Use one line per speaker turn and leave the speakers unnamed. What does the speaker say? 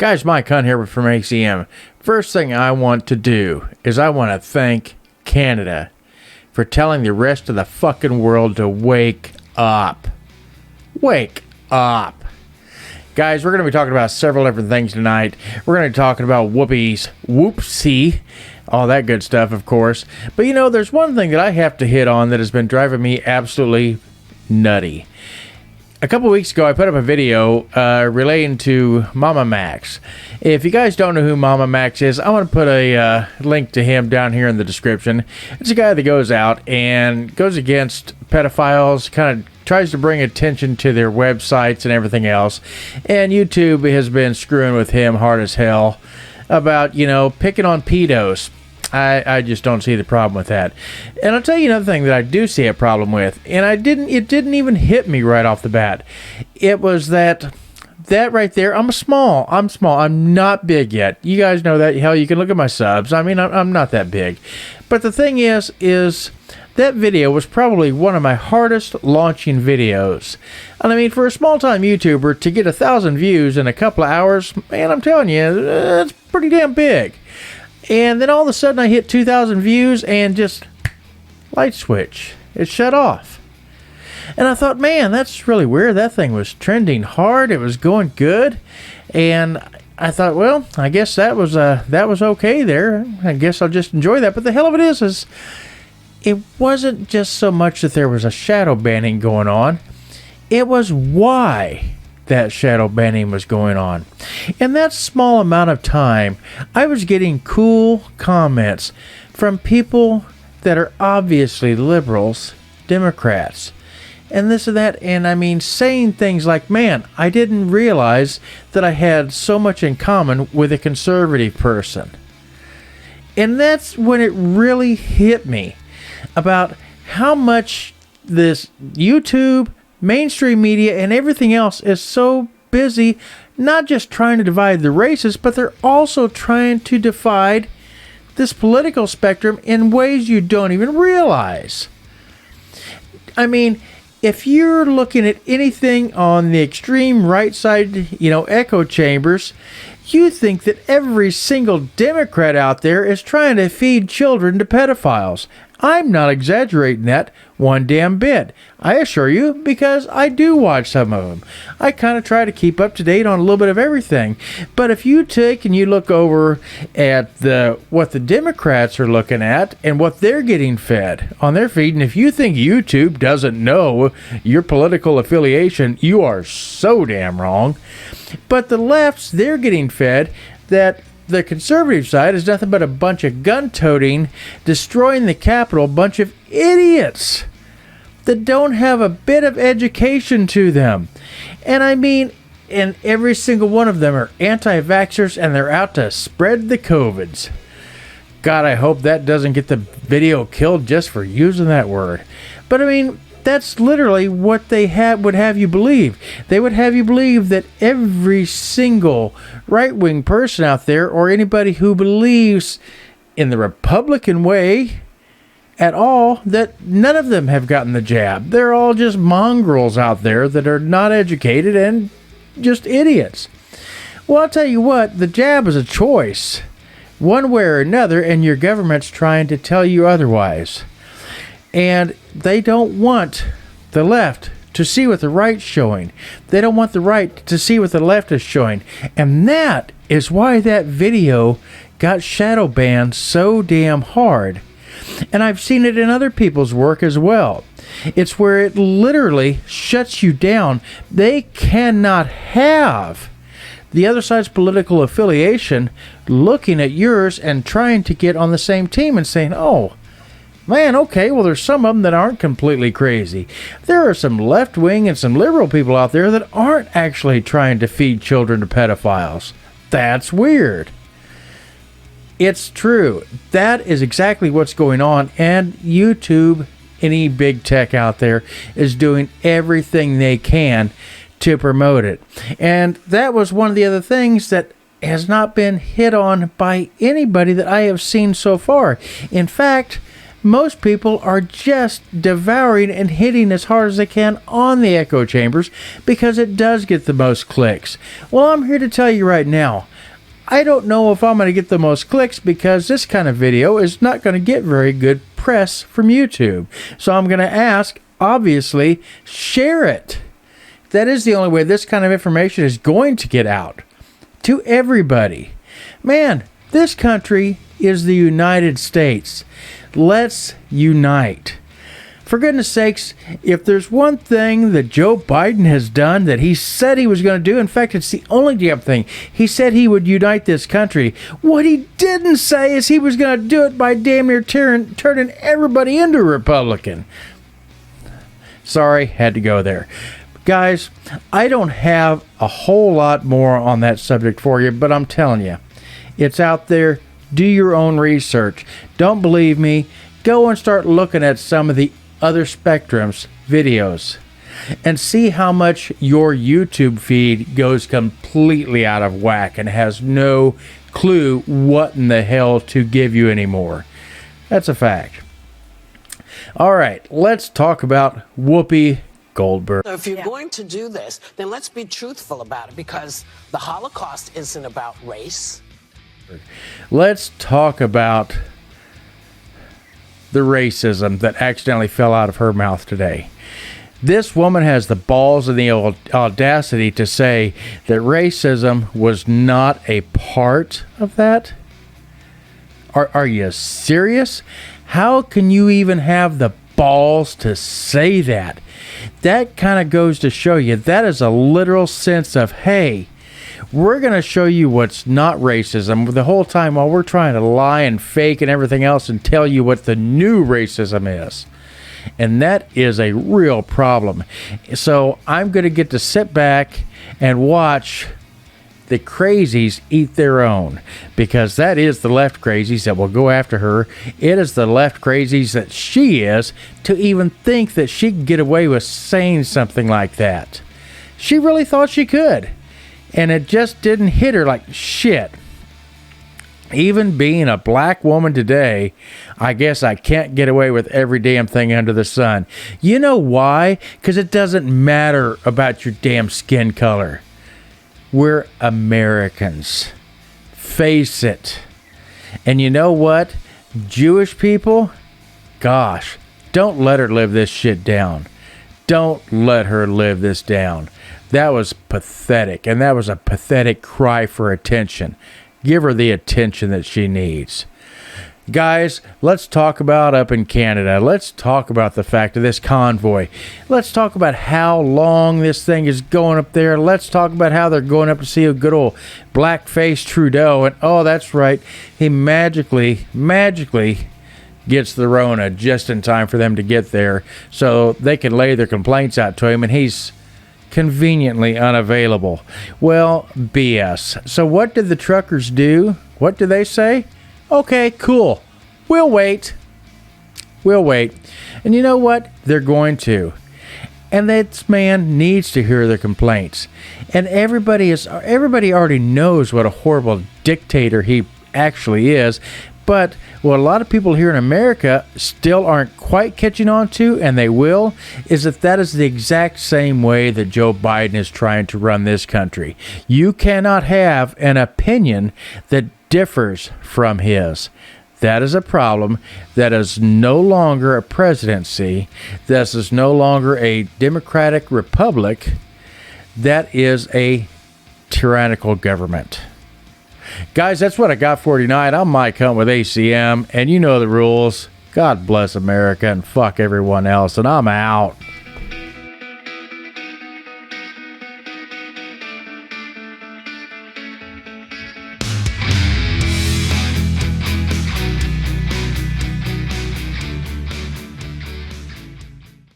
Guys, Mike Hunt here from ACM. First thing I want to do is I want to thank Canada for telling the rest of the fucking world to wake up. Wake up. Guys, we're going to be talking about several different things tonight. We're going to be talking about whoopsie, all that good stuff, of course. But you know, there's one thing that I have to hit on that has been driving me absolutely nutty. A couple weeks ago, I put up a video relating to MamaMax. If you guys don't know who MamaMax is, I'm going to put a link to him down here in the description. It's a guy that goes out and goes against pedophiles, kind of tries to bring attention to their websites and everything else. And YouTube has been screwing with him hard as hell about, you know, picking on pedos. I just don't see the problem with that. And I'll tell you another thing that I do see a problem with, and it didn't even hit me right off the bat. It was that right there. I'm small. I'm not big yet. You guys know that. Hell, you can look at my subs. I mean, I'm not that big. But the thing is that video was probably one of my hardest launching videos. And I mean, for a small-time YouTuber to get 1,000 views in a couple of hours, man, I'm telling you, that's pretty damn big. And then all of a sudden I hit 2,000 views and just light switch. It shut off. And I thought, man, that's really weird. That thing was trending hard. It was going good. And I thought, well, I guess that was okay there. I guess I'll just enjoy that. But the hell of it is it wasn't just so much that there was a shadow banning going on. It was why that shadow banning was going on. In that small amount of time, I was getting cool comments from people that are obviously liberals, Democrats, and this and that, and I mean saying things like, man, I didn't realize that I had so much in common with a conservative person. And that's when it really hit me about how much this YouTube, mainstream media, and everything else is so busy not just trying to divide the races, but they're also trying to divide this political spectrum in ways you don't even realize. I mean, if you're looking at anything on the extreme right side, you know, echo chambers, you think that every single Democrat out there is trying to feed children to pedophiles. I'm not exaggerating that one damn bit. I assure you, because I do watch some of them. I kind of try to keep up to date on a little bit of everything. But if you take and you look over at what the Democrats are looking at and what they're getting fed on their feed, and if you think YouTube doesn't know your political affiliation, you are so damn wrong. But the lefts, they're getting fed that the conservative side is nothing but a bunch of gun-toting, destroying the Capitol, bunch of idiots that don't have a bit of education to them. And I mean, and every single one of them are anti-vaxxers, and they're out to spread the COVIDs. God, I hope that doesn't get the video killed just for using that word. But I mean, that's literally what they would have you believe. They would have you believe that every single right-wing person out there, or anybody who believes in the Republican way at all, that none of them have gotten the jab. They're all just mongrels out there that are not educated and just idiots. Well, I'll tell you what, the jab is a choice, one way or another, and your government's trying to tell you otherwise. And they don't want the left to see what the right's showing. They don't want the right to see what the left is showing. And that is why that video got shadow banned so damn hard. And I've seen it in other people's work as well. It's where it literally shuts you down. They cannot have the other side's political affiliation looking at yours and trying to get on the same team and saying, oh, man, okay, well, there's some of them that aren't completely crazy. There are some left-wing and some liberal people out there that aren't actually trying to feed children to pedophiles. That's weird. It's true. That is exactly what's going on, and YouTube, any big tech out there, is doing everything they can to promote it. And that was one of the other things that has not been hit on by anybody that I have seen so far. In fact, most people are just devouring and hitting as hard as they can on the echo chambers because it does get the most clicks. Well, I'm here to tell you right now, I don't know if I'm going to get the most clicks because this kind of video is not going to get very good press from YouTube. So I'm going to ask, obviously, share it. That is the only way this kind of information is going to get out to everybody. Man, this country is the United States. Let's unite. For goodness sakes, if there's one thing that Joe Biden has done that he said he was going to do, in fact, it's the only damn thing. He said he would unite this country. What he didn't say is he was going to do it by damn near turning everybody into a Republican. Sorry, had to go there. Guys, I don't have a whole lot more on that subject for you, but I'm telling you, it's out there. Do your own research. Don't believe me? Go and start looking at some of the other spectrum's videos and see how much your YouTube feed goes completely out of whack and has no clue what in the hell to give you anymore. That's a fact. All right, let's talk about Whoopi Goldberg.
So if you're going to do this, then let's be truthful about it, because the Holocaust isn't about race.
Let's talk about the racism that accidentally fell out of her mouth today. This woman has the balls and the audacity to say that racism was not a part of that. Are you serious? How can you even have the balls to say that? That kind of goes to show you that is a literal sense of, hey, we're going to show you what's not racism the whole time while we're trying to lie and fake and everything else and tell you what the new racism is. And that is a real problem. So I'm going to get to sit back and watch the crazies eat their own, because that is the left crazies that will go after her. It is the left crazies that she is to even think that she could get away with saying something like that. She really thought she could. And it just didn't hit her like shit. Even being a black woman today, I guess I can't get away with every damn thing under the sun. You know why? Because it doesn't matter about your damn skin color. We're Americans. Face it. And you know what? Jewish people, gosh, don't let her live this shit down. Don't let her live this down. That was pathetic, and that was a pathetic cry for attention. Give her the attention that she needs. Guys, let's talk about up in Canada. Let's talk about the fact of this convoy. Let's talk about how long this thing is going up there. Let's talk about how they're going up to see a good old black-faced Trudeau. And, oh, that's right, he magically gets the Rona just in time for them to get there so they can lay their complaints out to him, and he's conveniently unavailable. Well, BS. So what did the truckers do? What did they say? Okay, cool. We'll wait. And you know what? They're going to. And this man needs to hear their complaints. And everybody already knows what a horrible dictator he actually is. But what a lot of people here in America still aren't quite catching on to, and they will, is that is the exact same way that Joe Biden is trying to run this country. You cannot have an opinion that differs from his. That is a problem. That is no longer a presidency. This is no longer a democratic republic. That is a tyrannical government. Guys, that's what I got for tonight. I'm Mike Hunt with ACM, and you know the rules. God bless America and fuck everyone else, and I'm out.